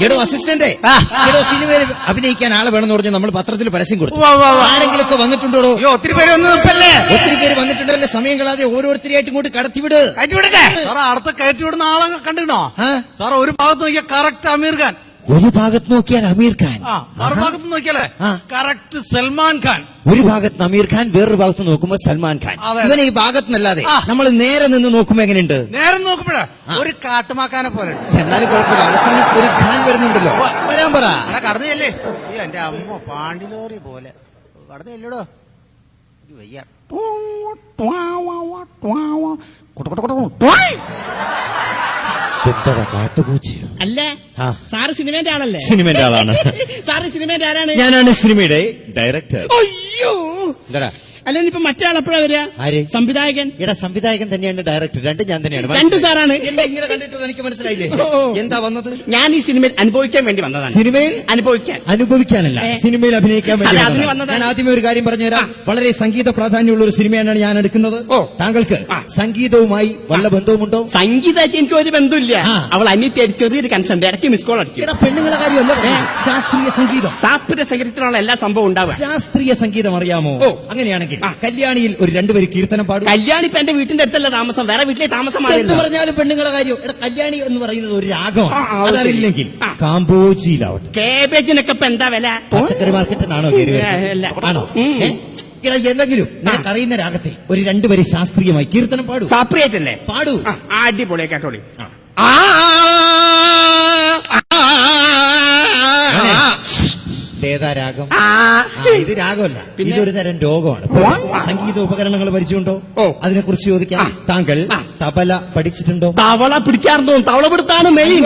എടോ അസിസ്റ്റന്റ്, എടോ സിനിമയിൽ അഭിനയിക്കാൻ ആളെ വേണമെന്ന് പറഞ്ഞ് നമ്മൾ പത്രത്തിൽ പരസ്യം കൊടുത്തു. ആരെങ്കിലും ഒക്കെ വന്നിട്ടുണ്ടോ? ഒത്തിരി പേര് വന്നതല്ലേ? ഒത്തിരി പേര് വന്നിട്ടുണ്ടല്ലേ? സമയം കളാതെ ഓരോരുത്തരെയായിട്ട് ഇങ്ങോട്ട് കടത്തിവിട്. സാറേ, അടുത്ത കയറ്റിവിടുന്ന ആളെ കണ്ടിരുന്നോ സാറേ? ഒരു ഭാഗത്ത് നോക്കിയാൽ കറക്റ്റ് അമീർ ഖാൻ, ഒരു ഭാഗത്ത് നോക്കിയാൽ അമീർ ഖാൻ, ഭാഗത്ത് നോക്കിയാലേ കറക്റ്റ് സൽമാൻ ഖാൻ. ഒരു ഭാഗത്ത് അമീർ ഖാൻ, വേറൊരു ഭാഗത്ത് നോക്കുമ്പോ സൽമാൻ ഖാൻ. ഇവനെ ഈ ഭാഗത്ത് നിന്നല്ലാതെ നമ്മൾ നേരെ നിന്ന് നോക്കുമ്പോ എങ്ങനെയുണ്ട്? നേരെ നോക്കുമ്പോഴേ ഒരു കാട്ടുമാക്കാനെ പോലെ. എന്നാലും കുഴപ്പമില്ല, അവസാനം ഒരു ഖാൻ വരുന്നുണ്ടല്ലോ. വരാൻ പറ. കടന്നല്ലേ എന്റെ അമ്മ, പാണ്ടിലോറി പോലെ കടന്നല്ലോടോ. വയ്യ. കാട്ടുപൂച്ചയോ? അല്ല, സാറ് സിനിമേന്റെ ആളല്ലേ? സിനിമയുടെ ആളാണ്. സാറ് സിനിമേന്റെ ആരാണ്? ഞാനാണ് സിനിമയുടെ ഡയറക്ടർ. അയ്യോ, അല്ല ഇപ്പൊ മറ്റേ ആളെപ്പോഴാ വരിക? ആര്? സംവിധായകൻ. ഇവിടെ സംവിധായകൻ തന്നെയാണ് ഡയറക്ടർ, രണ്ടും ഞാൻ തന്നെയാണ്. രണ്ട് സാറാണ്. ഇങ്ങനെ കണ്ടിട്ട് എനിക്ക് മനസ്സിലായില്ലേ എന്താ വന്നത്? ഞാൻ ഈ സിനിമയിൽ അനുഭവിക്കാൻ വേണ്ടി വന്നതാണ്. സിനിമയിൽ അനുഭവിക്കാനല്ല, സിനിമയിൽ അഭിനയിക്കാൻ വേണ്ടി വന്നതാണ്. ഞാൻ ആദ്യമേ ഒരു കാര്യം പറഞ്ഞുതരാം. വളരെ സംഗീത പ്രാധാന്യമുള്ള ഒരു സിനിമയാണ് ഞാൻ എടുക്കുന്നത്. താങ്കൾക്ക് സംഗീതവുമായി വല്ല ബന്ധവുമുണ്ടോ? സംഗീതമായിട്ട് എനിക്ക് ഒരു ബന്ധമില്ല. അവൾ അനിയത്തി ചെറിയൊരു കൺസൺ ഇടയ്ക്ക് മിസ് കോൾ അടിക്കും. പെണ്ണുങ്ങളെ കാര്യമല്ല, ശാസ്ത്രീയ സംഗീതം. സാപ്പിന്റെ സംഗീതത്തിലുള്ള എല്ലാ സംഭവം ഉണ്ടാവുക. ശാസ്ത്രീയ സംഗീതം അറിയാമോ? അങ്ങനെയാണെങ്കിൽ കല്യാണിയിൽ ഒരു രണ്ടുപേര് കീർത്തനം പാടും. കല്യാണി ഇപ്പൊ എന്റെ വീട്ടിന്റെ അടുത്തല്ല താമസം, വേറെ വീട്ടിലെ താമസം. എന്ത് പറഞ്ഞാലും പെണ്ണുങ്ങളെ കാര്യം. കല്യാണി എന്ന് പറയുന്നത് ഒരു രാഗമാണ്. അതറിയില്ലെങ്കിൽ കാമ്പോജിയിലാവട്ടെ. കേബേജിനൊക്കെ ഇപ്പൊ എന്താ വില? പച്ചക്കറി മാർക്കറ്റിൽ നിന്നാണോ? ആണോ? എന്തെങ്കിലും നിനക്ക് അറിയുന്ന രാഗത്തിൽ ഒരു രണ്ടുപേര് ശാസ്ത്രീയമായി കീർത്തനം പാടും. സാപ്രിയായിട്ടല്ലേ? പാടൂ. അടിപൊളിയെ കേട്ടോളി. ഏതാ രാഗം? ഇത് രാഗമല്ല, ഇതൊരു തരം രോഗമാണ്. സംഗീത ഉപകരണങ്ങൾ പരിചയമുണ്ടോ? അതിനെക്കുറിച്ച് ചോദിക്കാം. താങ്കൾ തബല പഠിച്ചിട്ടുണ്ടോ? തവള പിടിക്കാറുണ്ടോ? തവള പിടുത്താണ് മെയിൻ.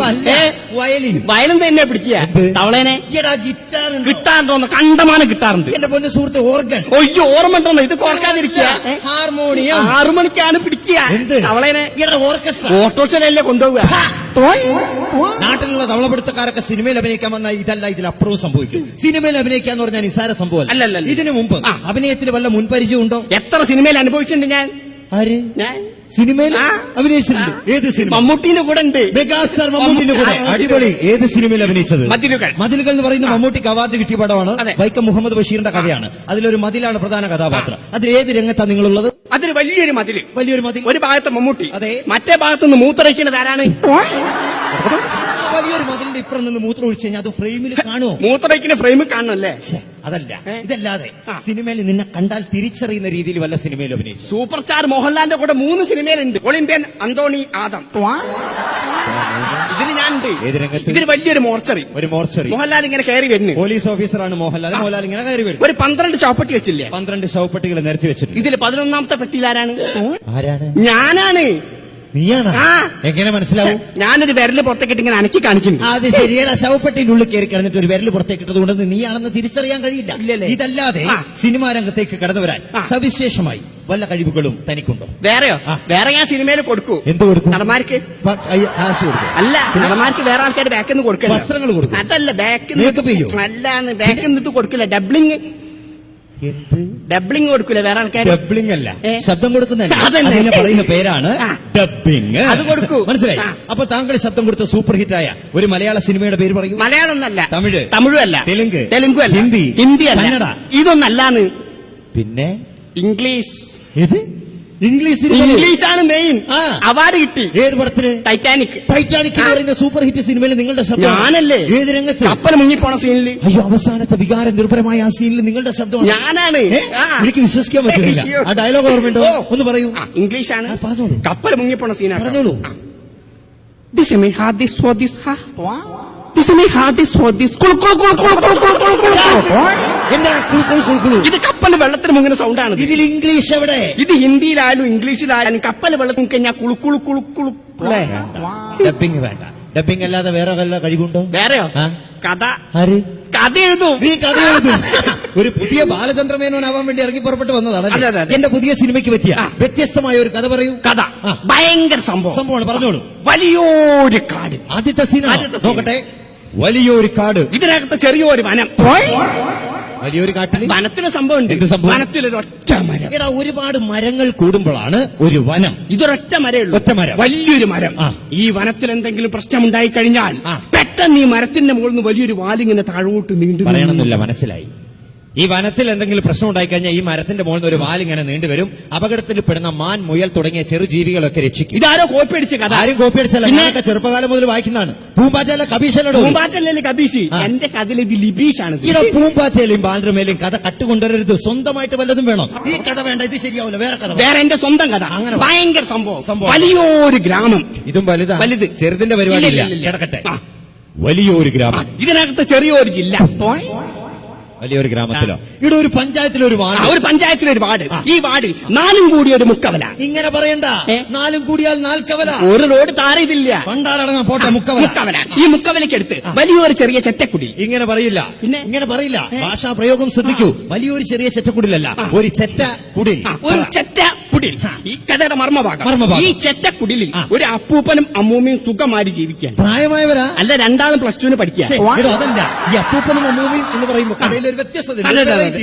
വയലിൻ. വയലിൻ തന്നെ പിടിക്കുക. തവളേനെ ഗിറ്റാർ കിട്ടാറുണ്ടോ? കണ്ടമാനം കിട്ടാറുണ്ട്. എന്റെ പൊന്നു സുഹൃത്ത്, ഓർഗൻ. ഒയ്യോ, ഓർമ്മ ഉണ്ടോ? ഇത് കോർക്കാതിരിക്കുക. ഹാർമോണിയം. 6 മണിക്കാണ് പിടിക്കുക. തവളേനെ ഓർക്കസ്ട്ര. ഓട്ടോറിക്ഷയിലല്ലേ കൊണ്ടുപോവുക. നാട്ടിലുള്ള തവളപിടുത്തക്കാരൊക്കെ സിനിമയിൽ അഭിനയിക്കാൻ വന്നാൽ ഇതല്ല, ഇതിലപ്പുറവും സംഭവിക്കും. സിനിമയിൽ അഭിനയിക്കാന്ന് പറഞ്ഞാൽ നിസാര സംഭവം അല്ല. ഇതിനു മുമ്പ് അഭിനയത്തിൽ വല്ല മുൻപരിചയം ഉണ്ടോ? എത്ര സിനിമയിൽ അനുഭവിച്ചിട്ടുണ്ട് ഞാൻ. ആര്? സിനിമയിൽ അഭിനയിച്ചിട്ടുണ്ട്. ഏത് സിനിമ? മമ്മൂട്ടിന്റെ കൂടെ ഉണ്ട്. മെഗാസ്റ്റാർ മമ്മൂട്ടിന്റെ കൂടെ. അടിപൊളി. ഏത് സിനിമയിൽ അഭിനയിച്ചത്? മതിലുകൾ. മതിലുകൾ എന്ന് പറയുന്ന മമ്മൂട്ടിക്ക് അവാർഡ് കിട്ടിയ പടമാണ്. വൈക്കം മുഹമ്മദ് ബഷീറിന്റെ കഥയാണ്. അതിലൊരു മതിലാണ് പ്രധാന കഥാപാത്രം. അതിൽ ഏത് രംഗത്താണ് നിങ്ങളുള്ളത്? അതിൽ വലിയൊരു മതിൽ. വലിയൊരു മതിൽ. ഒരു ഭാഗത്ത് മമ്മൂട്ടി, അതെ. മറ്റേ ഭാഗത്തുനിന്ന് മൂത്രയിക്കുന്നത് ആരാണ്? വലിയൊരു മതിലിന്റെ ഇപ്പുറം നിന്ന് മൂത്രം ഒഴിച്ചു കഴിഞ്ഞാൽ അത് ഫ്രെയിമിൽ കാണുമോ? മൂത്രയ്ക്കുന്ന ഫ്രെയിമിൽ കാണണല്ലേ? അതല്ല, ഇതല്ലാതെ സിനിമയിൽ നിന്നെ കണ്ടാൽ തിരിച്ചറിയുന്ന രീതിയിൽ വല്ല സിനിമയിൽ അഭിനയിച്ചു? സൂപ്പർ സ്റ്റാർ മോഹൻലാലിന്റെ കൂടെ 3 സിനിമയിലുണ്ട്. ഒളിമ്പ്യൻ അന്തോണി ആദം. ഇതിന് ഞാനുണ്ട്. ഏത് രംഗത്ത്? ഇതിന് വലിയൊരു മോർച്ചറി. ഒരു മോർച്ചറി. മോഹൻലാൽ ഇങ്ങനെ കയറി വരുന്നു. പോലീസ് ഓഫീസറാണ് മോഹൻലാൽ. മോഹൻലാൽ ഇങ്ങനെ കയറി വരും. ഒരു 12 ശവപ്പെട്ടി വെച്ചില്ലേ? 12 ശവപ്പെട്ടികൾ നിരത്തി വെച്ചിട്ടുണ്ട്. ഇതിൽ 11ാമത്തെ പെട്ടിയിൽ ആരാണ്? ഞാനാണ്. നീയാണ്? എങ്ങനെ മനസ്സിലാവും? ഞാനൊരു വിരല് പുറത്തേക്കിട്ട് ഇങ്ങനെ അനക്കി കാണിക്കുന്നു. അത് ശരിയാണ്. ശവപ്പെട്ടിനുള്ളിൽ കയറി കിടന്നിട്ട് ഒരു വിരല് പുറത്തേക്കിട്ടത് കൊണ്ട് നീയാണെന്ന് തിരിച്ചറിയാൻ കഴിയില്ല. ഇതല്ലാതെ സിനിമാ രംഗത്തേക്ക് കടന്നുവരാൻ സവിശേഷമായി വല്ല കഴിവുകളും തനിക്കുണ്ടോ? വേറെയോ? വേറെ ഞാൻ സിനിമയിൽ കൊടുക്കൂ. എന്ത് കൊടുക്കും? നടന്മാർക്ക്. അല്ല, നടന്മാർക്ക് വേറെ ആൾക്കാർ ബാക്കിൽ നിന്ന് കൊടുക്കില്ല. വസ്ത്രങ്ങൾ കൊടുക്കും. അതല്ല, ബാക്കിൽ അല്ലാന്ന് ബാക്കിൽ നിന്ന് കൊടുക്കില്ല. ഡബ്ലിംഗ് കൊടുക്കൂല വേറെ ആൾക്കാർ. ഡബ്ലിംഗ് അല്ല, ശബ്ദം കൊടുക്കുന്നതല്ല. പറയുന്ന പേരാണ് ഡബ്ബിംഗ്. അത് കൊടുക്കൂ. മനസ്സിലായി? അപ്പൊ താങ്കൾ ശബ്ദം കൊടുത്ത സൂപ്പർ ഹിറ്റായ ഒരു മലയാള സിനിമയുടെ പേര് പറയൂ. മലയാളം ഒന്നല്ല, തമിഴും അല്ല, തെലുങ്കും അല്ല, ഹിന്ദി അല്ല, കന്നഡ. ഇതൊന്നല്ലാന്ന്. പിന്നെ ഇംഗ്ലീഷ്. ഇത് ഇംഗ്ലീഷാണ് മെയിൻ. അവാർഡ് കിട്ടി. ഏത് പടത്തിന്? ടൈറ്റാനിക്. ടൈറ്റാനിക് എന്ന് പറയുന്ന സൂപ്പർ ഹിറ്റ് സിനിമയിൽ നിങ്ങളുടെ ശബ്ദം ഞാനല്ലേ? ഏത് രംഗത്ത്? കപ്പൽ മുങ്ങിപ്പോണ സീനിൽ. അയ്യോ, അവസാനത്തെ വികാര നിർഭരമായ ആ സീനിൽ നിങ്ങളുടെ ശബ്ദം ഞാനാണ്. എനിക്ക് വിശ്വസിക്കാൻ പറ്റുന്നില്ല. ആ ഡയലോഗ് ഓർമ്മയുണ്ടോ? ഒന്ന് പറയൂ. ഇംഗ്ലീഷാണ്. പറഞ്ഞോളൂ. കപ്പൽ മുങ്ങിപ്പോണ സീനാണ്. പറഞ്ഞോളൂ. ഇത് കപ്പൽ വെള്ളത്തിന് മുങ്ങുന്ന സൗണ്ടാണ്. ഇതിൽ ഇംഗ്ലീഷ് എവിടെ? ഇത് ഹിന്ദിയിലായാലും ഇംഗ്ലീഷിലായാലും കപ്പൽ വെള്ളത്തിൽ കഴിഞ്ഞാൽ കുളുക്കുളു കുളുക്കുളു. ഡബിംഗ് വേണ്ട. ഡബിംഗ് അല്ലാതെ വേറെ വല്ല കഴിവുണ്ടോ? വേറെയോ? കഥ. കഥ എഴുതും. നീ കഥ എഴുതും. ഒരു പുതിയ ബാലചന്ദ്രമേനോനാവാൻ വേണ്ടി ഇറങ്ങി പുറപ്പെട്ട് വന്നതാണ്. എന്റെ പുതിയ സിനിമയ്ക്ക് പറ്റിയ വ്യത്യസ്തമായ ഒരു കഥ പറയൂ. കഥ ഭയങ്കര സംഭവമാണ്. പറഞ്ഞോളൂ. വലിയൊരു കാട്. ആദ്യത്തെ സീൻ നോക്കട്ടെ. വലിയൊരു കാട്. ഇതിനകത്ത് ചെറിയൊരു വനം. വലിയൊരു കാട്ടിൽ വനത്തിലെ സംഭവം ഉണ്ട്. എന്ത് സംഭവം? വനത്തിലൊരു ഒറ്റ മരം. എടാ, ഒരുപാട് മരങ്ങൾ കൂടുമ്പോഴാണ് ഒരു വനം. ഇതൊരൊറ്റ മരേ ഉള്ളൂ. ഒറ്റ മരം. വലിയൊരു മരം. ആ. ഈ വനത്തിൽ എന്തെങ്കിലും പ്രശ്നം ഉണ്ടായി കഴിഞ്ഞാൽ ആ. പെട്ടെന്ന് ഈ മരത്തിന്റെ മുകളിൽ നിന്ന് വലിയൊരു വാലിങ്ങനെ താഴോട്ട് നീണ്ടു പറയണമെന്നില്ല, മനസ്സിലായി. ഈ വനത്തിൽ എന്തെങ്കിലും പ്രശ്നം ഉണ്ടായിക്കഴിഞ്ഞാൽ ഈ മരത്തിന്റെ മുകളിൽ നിന്ന് ഒരു വാലിങ്ങനെ നീണ്ടുവരും. അപകടത്തിൽ പെടുന്ന മാൻ, മുയൽ തുടങ്ങിയ ചെറുജീവികളൊക്കെ രക്ഷിക്കും. ഇതാരോ കോപ്പിയടിച്ച കഥ. ആരും കോപ്പിയടിച്ചല്ല, ഞാനൊക്കെ ചെറുപ്പകാലം മുതൽ വായിക്കുന്നതാണ്. പൂമ്പാറ്റയിലെ കബീശനോട്. പൂമ്പാറ്റല്ലേ കബീഷ്? എന്റെ കഥയിൽ ഇത് ലിബീഷാണ്. ഇവിടെ പൂമ്പാറ്റയിലും ബാലരമയിലും കഥ കട്ടുകൊണ്ടുവരരുത്. സ്വന്തമായിട്ട് വല്ലതും വേണം. ഈ കഥ വേണ്ട, ഇത് ശരിയാവില്ല, വേറെ കഥ. വേറെ എന്റെ സ്വന്തം കഥ. അങ്ങനെ ഭയങ്കര സംഭവം. വലിയൊരു ഗ്രാമം. ഇതും വലുതാ. വലുത്. ചെറുതിന്റെ പരിപാടി ഇല്ല. കിടക്കട്ടെ. വലിയൊരു ഗ്രാമം. ഇതിനകത്ത് ചെറിയൊരു ജില്ല. വലിയൊരു ഗ്രാമത്തിലോ ഇവിടെ ഒരു പഞ്ചായത്തിലൊരു വാർഡ്. ഒരു പഞ്ചായത്തിലൊരു വാർഡ്. ഈ വാർഡ് 4 കൂടി ഒരു മുക്കവല. ഇങ്ങനെ പറയണ്ട. 4 കൂടിയാൽ 4 കവല. ഒരു റോഡ് താഴെ ഇതില്ല. പണ്ടാറടങ്ങാൻ പോട്ടെ. മുക്കവല. ഈ മുക്കവലയ്ക്കടുത്ത് വലിയൊരു ചെറിയ ചെറ്റക്കുടി. ഇങ്ങനെ പറയില്ല. പിന്നെ ഇങ്ങനെ പറയില്ല. ഭാഷാ പ്രയോഗം ശ്രദ്ധിക്കൂ. വലിയൊരു ചെറിയ ചെറ്റക്കുടിലല്ല, ഒരു ചെറ്റ കുടിൽ. ഒരു ചെറ്റ കുടിൽ. ഈ കഥയുടെ മർമ്മഭാഗം. ഈ ചെറ്റക്കുടിലിൽ ഒരു അപ്പൂപ്പനും അമ്മൂമ്മയും സുഖമാരി ജീവിക്കാൻ. പ്രായമായവരാ? അല്ല, രണ്ടാമതും +2 പഠിക്കുക. അതല്ല, ഈ അപ്പൂപ്പനും അമ്മൂമ്മയും എന്ന് പറയുമ്പോൾ കഥയിൽ ഒരു വ്യത്യസ്തത.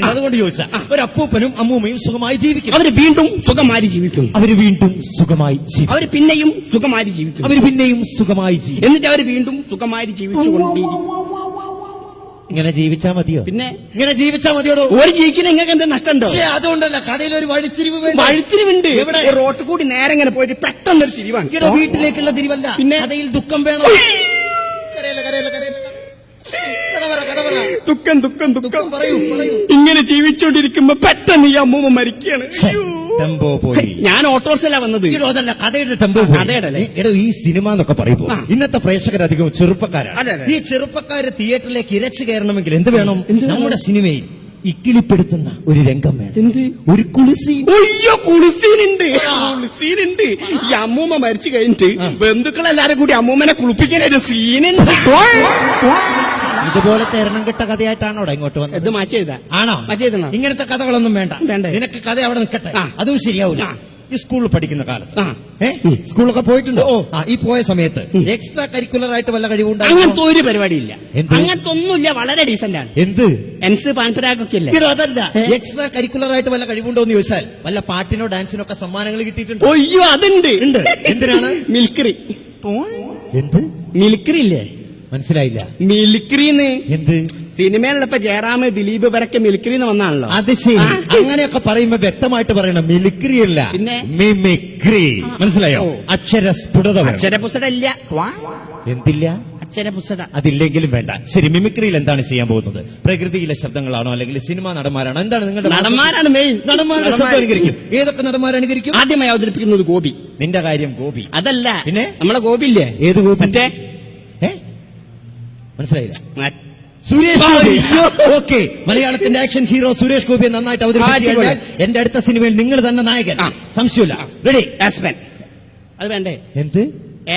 അതുകൊണ്ട് ചോദിച്ചാ, ഒരു അപ്പൂപ്പനും അമ്മൂമ്മയും സുഖമായി ജീവിക്കും. അവര് വീണ്ടും സുഖമാരി ജീവിക്കും. അവര് വീണ്ടും സുഖമായി ജീവിക്കും. അവര് പിന്നെയും സുഖമാരി ജീവിക്കും. അവര് പിന്നെയും സുഖമായി ജീവിക്കും. എന്നിട്ട് അവര് വീണ്ടും സുഖമാരി ജീവിച്ചുകൊണ്ടിരിക്കും. ഇങ്ങനെ ജീവിച്ചാ മതിയോ? പിന്നെ ഇങ്ങനെ ജീവിച്ചാ മതിയോടോ? ഒരു ജീവിക്കുന്ന നിങ്ങൾക്ക് എന്താ നഷ്ടമുണ്ടോ? അതുകൊണ്ടല്ല, കഥയിൽ ഒരു വഴിത്തിരിവ് വേണം. വഴിത്തിരിവുണ്ട്. ഇവിടെ റോഡ് കൂടി നേരെ ഇങ്ങനെ പോയിട്ട് പെട്ടെന്നൊരു തിരിവാണ്. ഇവിടെ വീട്ടിലേക്കുള്ള തിരിവല്ല, പിന്നെ കഥയിൽ ദുഃഖം വേണം. ദുഃഖം ദുഃഖം ദുഃഖം. പറയൂ. ഇങ്ങനെ ജീവിച്ചോണ്ടിരിക്കുമ്പോ പെട്ടെന്ന് ഈ അമ്മൂമ്മ മരിക്കുകയാണ്. ടെമ്പോ പോയി. ഞാൻ ഓട്ടോറിക്ഷയിലാ വന്നത്. അതല്ല, കഥയുടെ ടെമ്പോ. എടോ, ഈ സിനിമ എന്നൊക്കെ പറയുമ്പോ ഇന്നത്തെ പ്രേക്ഷകരധികം ചെറുപ്പക്കാരാണ്. ഈ ചെറുപ്പക്കാര് തിയേറ്ററിലേക്ക് ഇരച്ചു കയറണമെങ്കിൽ എന്ത് വേണം? നമ്മുടെ സിനിമയിൽ ഇക്കിളിപ്പെടുത്തുന്ന ഒരു രംഗം വേണം. എന്ത്? ഒരു കുളിസീൻ. അയ്യോ, കുളിസീനുണ്ട്. കുളിസീനുണ്ട്. ഈ അമ്മൂമ്മ മരിച്ചു കഴിഞ്ഞിട്ട് ബന്ധുക്കളെല്ലാരും കൂടി അമ്മൂമ്മനെ കുളിപ്പിക്കുന്ന ഒരു സീനുണ്ട്. ഇതുപോലത്തെ എണ്ണം കിട്ട കഥയായിട്ടാണോ ഇങ്ങോട്ട് വന്നത്? ഇത് മാറ്റി എഴുതാ. ആണോ? മാറ്റി എഴുതണം. ഇങ്ങനത്തെ കഥകളൊന്നും വേണ്ട. വേണ്ട. നിനക്ക് കഥ അവിടെ നിൽക്കട്ടെ. അതും ശരിയാവില്ല. ഈ സ്കൂളിൽ പഠിക്കുന്ന കാലത്ത് സ്കൂളൊക്കെ പോയിട്ടുണ്ടോ? ഈ പോയ സമയത്ത് എക്സ്ട്രാ കരിക്കുലർ ആയിട്ട് വല്ല കഴിവുണ്ടോ? അങ്ങനത്തെ ഒരു പരിപാടിയില്ല. അങ്ങനത്തെ ഒന്നുമില്ല. വളരെ ഡീസന്റ് ആണ്. എന്ത്? എൻസ് പാൻപരാഗൊക്കെ ഇല്ല. അതല്ല, എക്സ്ട്രാ കരിക്കുലർ ആയിട്ട് വല്ല കഴിവുണ്ടോ എന്ന് ചോദിച്ചാൽ വല്ല പാട്ടിനോ ഡാൻസിനോ ഒക്കെ സമ്മാനങ്ങൾ കിട്ടിയിട്ടുണ്ടോ? അയ്യോ, അതുണ്ട്. എന്തിനാണ്? മിൽക്കറി. എന്ത് മിൽക്കറി ഇല്ലേ? മനസ്സിലായില്ല. മിൽക്കറിന്ന് എന്ത്? സിനിമയിലപ്പോ ജയറാമ് ദിലീപ് ഇവരൊക്കെ മിൽക്കറിന്ന് വന്നാണല്ലോ. അത് ശരി. അങ്ങനെയൊക്കെ പറയുമ്പോ വ്യക്തമായിട്ട് പറയണം. മിലിക്രി അല്ല, പിന്നെ മിമിക്രി. മനസ്സിലായോ? അക്ഷരസ്ഫുടത. അക്ഷരപുസ്തക ഇല്ല. എന്തില്ല? അക്ഷരപുസ്തക. അതില്ലെങ്കിലും വേണ്ട. ശരി, മിമിക്രിയിൽ എന്താണ് ചെയ്യാൻ പോകുന്നത്? പ്രകൃതിയിലെ ശബ്ദങ്ങളാണോ അല്ലെങ്കിൽ സിനിമാ നടന്മാരാണോ? എന്താണ് നിങ്ങളുടെ? നടന്മാരാണ് മെയിൻ. നടന്മാരുടെ ശബ്ദം അനുകരിക്കും. ഏതൊക്കെ നടന്മാർ അനുകരിക്കും? ആദ്യമായി അവതരിപ്പിക്കുന്നത് ഗോപി. നിന്റെ കാര്യം ഗോപി അതല്ല, പിന്നെ നമ്മളെ ഗോപി ഇല്ലേ? ഏത് ഗോപി? മറ്റേ മനസ്സിലായില്ല. സുരേഷ് ഗോപി. ഓക്കെ, മലയാളത്തിന്റെ ആക്ഷൻ ഹീറോ സുരേഷ് ഗോപിയെ നന്നായിട്ട് അവതരിപ്പിച്ചു. എന്റെ അടുത്ത സിനിമയിൽ നിങ്ങൾ തന്നെ നായകൻ, സംശയമില്ല. റെഡി? ആസ്പെൻ. അത് വേണ്ടേ? എന്ത്?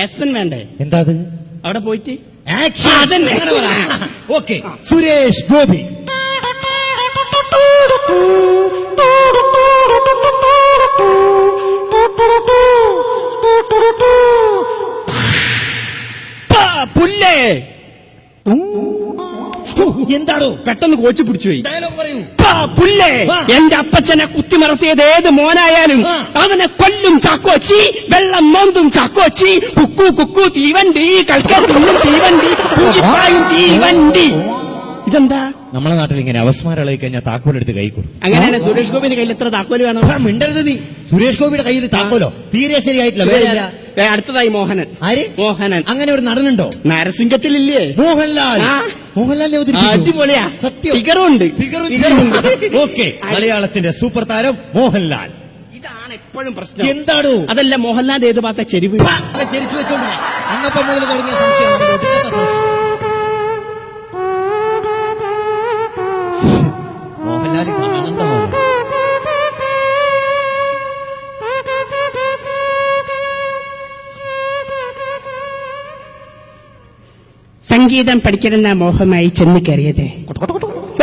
ആസ്പെൻ വേണ്ടേ? എന്താ അത്? അവിടെ പോയിട്ട് ആക്ഷൻ. ഓക്കെ, സുരേഷ് ഗോപി. പുല്ലേ. എന്താണോ? പെട്ടെന്ന് കോച്ച് പിടിച്ചുപോയി. ഡയലോഗ് പറയൂ. പുല്ലേ, എന്റെ അപ്പച്ചനെ കുത്തിമറത്തിയത് ഏത് മോനായാലും അവനെ കൊല്ലും ചാക്കോച്ചി, വെള്ളം മോന്തും ചാക്കോച്ചി, കുക്കു കുക്കു തീവണ്ടി, കൽക്കത്തിന്നും തീവണ്ടി, പൂജിപ്പായും തീവണ്ടി. ഇതെന്താ? നമ്മളെ നാട്ടിൽ ഇങ്ങനെ അവസ്മാരം ഇളകി കഴിഞ്ഞാൽ താക്കോലെടുത്ത് കൈ കൊടുക്കും. അങ്ങനെയാണ്. സുരേഷ് ഗോപിന്റെ കയ്യിൽ എത്ര താക്കോല് വേണം? മിണ്ടരുത് നീ. സുരേഷ് ഗോപിയുടെ കയ്യിൽ താക്കോലോ? തീരെ ശരിയായിട്ടില്ല. വേറെ ആരാ? അടുത്തതായി മോഹനൻ. ആര്? മോഹനൻ. അങ്ങനെ ഒരു നടനുണ്ടോ? നരസിംഹത്തിലില്ലേ? മോഹൻലാൽ. മോഹൻലാലിനെ അടിപൊളിയാ. സത്യം. ഫിഗറുണ്ട്. ഓക്കെ, മലയാളത്തിന്റെ സൂപ്പർ താരം മോഹൻലാൽ. ഇതാണ് എപ്പോഴും പ്രശ്നം. എന്താണോ? അതല്ല, മോഹൻലാൽ ഏത് ഭാഗത്തെ ചെരിവ്? ചെരിച്ചു വെച്ചോണ്ട് അന്നപ്പം മുതൽ തുടങ്ങിയ സംശയം, ഒടുക്കത്തെ സംശയം. മോഹൻലാൽ കാണണ്ട മോഹൻ. സംഗീതം പഠിക്കണമെന്ന മോഹമായി ചെന്ന് കയറിയത്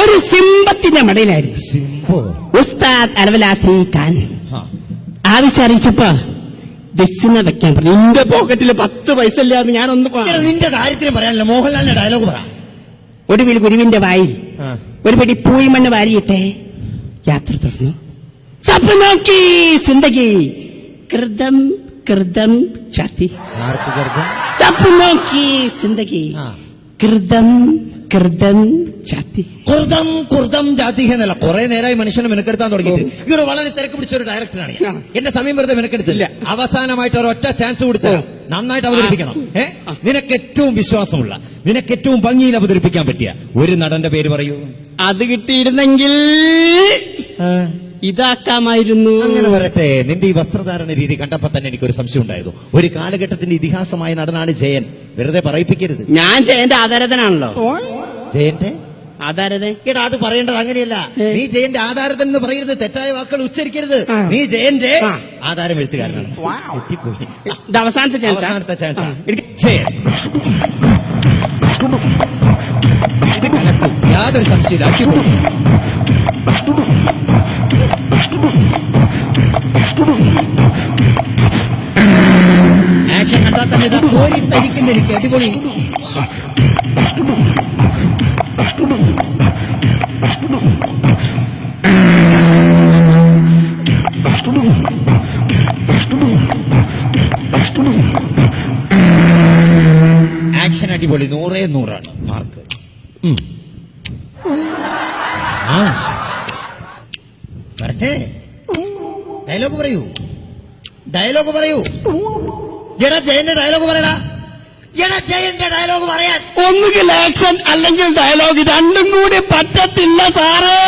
ഒരു സിംഹത്തിന്റെ മടയിലായിരുന്നു. സിംഹോ? ഉസ്താദ് അലവലാത്തി ഖാൻ ആവശ്യം അറിയിച്ചപ്പോ ദക്ഷിണ വെക്കാൻ പറഞ്ഞു. എന്റെ പോക്കറ്റിൽ 10 പൈസ ഇല്ലാതെ ഞാനൊന്ന്. നിന്റെ കാര്യത്തിന് പറയാനല്ല, മോഹൻലാലിന്റെ ഡയലോഗ് പറ. ഒടുവിൽ ഗുരുവിന്റെ വായിൽ ആ. ഒരു പിടി പൂയിമണ്ണ് വാരിയിട്ടെ യാത്ര തുടർന്നു. സപ്നോക്കി സിന്ദഗി കൃതം കൃതം ചാത്തി. ആർക്ക് ഗർഭം? സപ്നോക്കി സിന്ദഗി ആ. കൃതം കൃതം ചാത്തി. കുർദം കുർദം ജാതിഹ എന്നല്ല, കുറെ നേരമായി മനുഷ്യനെ മെനക്കെടുത്താൻ തുടങ്ങിയിട്ട്. ഇവിടെ വളരെ തിരക്ക് പിടിച്ച ഒരു ഡയറക്ടറാണ് ഞാൻ. എന്റെ സമയം വെറുതെ മെനക്കെടുത്തില്ല. അവസാനമായിട്ട് ഒരൊറ്റ ചാൻസ് കൊടുത്തരാം, നന്നായിട്ട് അവതരിപ്പിക്കണം. നിനക്ക് ഏറ്റവും വിശ്വാസമുള്ള, നിനക്ക് ഏറ്റവും ഭംഗിയിൽ അവതരിപ്പിക്കാൻ പറ്റിയ ഒരു നടന്റെ പേര് പറയൂ. അത് കിട്ടിയിരുന്നെങ്കിൽ ഇതാക്കാമായിരുന്നു. അങ്ങനെ വരട്ടെ. നിന്റെ ഈ വസ്ത്രധാരണ രീതി കണ്ടപ്പോ തന്നെ എനിക്കൊരു സംശയം ഉണ്ടായിരുന്നു. ഒരു കാലഘട്ടത്തിന്റെ ഇതിഹാസമായ നടനാണ് ജയൻ. വെറുതെ പറയിപ്പിക്കരുത്. ഞാൻ ജയന്റെ ആധാരതനാണല്ലോ. ജയന്റെ ആധാരതൻ? എടാ, അത് പറയേണ്ടത് അങ്ങനെയല്ല. നീ ജയന്റെ ആധാരതൻ എന്ന് പറയരുത്, തെറ്റായ വാക്കുകൾ ഉച്ചരിക്കരുത്. ആ. നീ ജയന്റെ ആ. ആധാരം എഴുത്തുകാരനാണ്. തെറ്റിപ്പോയി. ഇത് അവസാനത്തെ ചാൻസ്. അവസാനത്തെ ചാൻസ്. ജയൻ ഇത് കലക്കും, യാതൊരു സംശയമില്ല. അടിപൊളി. ആക്ഷൻ കണ്ടാൽ തന്നെ ഇതാ കോരി തരിക്കുന്ന എനിക്ക്. അടിപൊളി. ആക്ഷൻ അടിപൊളി. 100 മാർക്ക്. വരട്ടെ. ഡയലോഗ് പറയൂ, ഡയലോഗ് പറയൂ. എടാ ജയന്റെ ഡയലോഗ് പറയടാ. എടാ ജയന്റെ ഡയലോഗ് പറയാൻ. ഒന്നുകിൽ ആക്ഷൻ അല്ലെങ്കിൽ ഡയലോഗ്, രണ്ടും കൂടി പറ്റത്തില്ല സാറേ.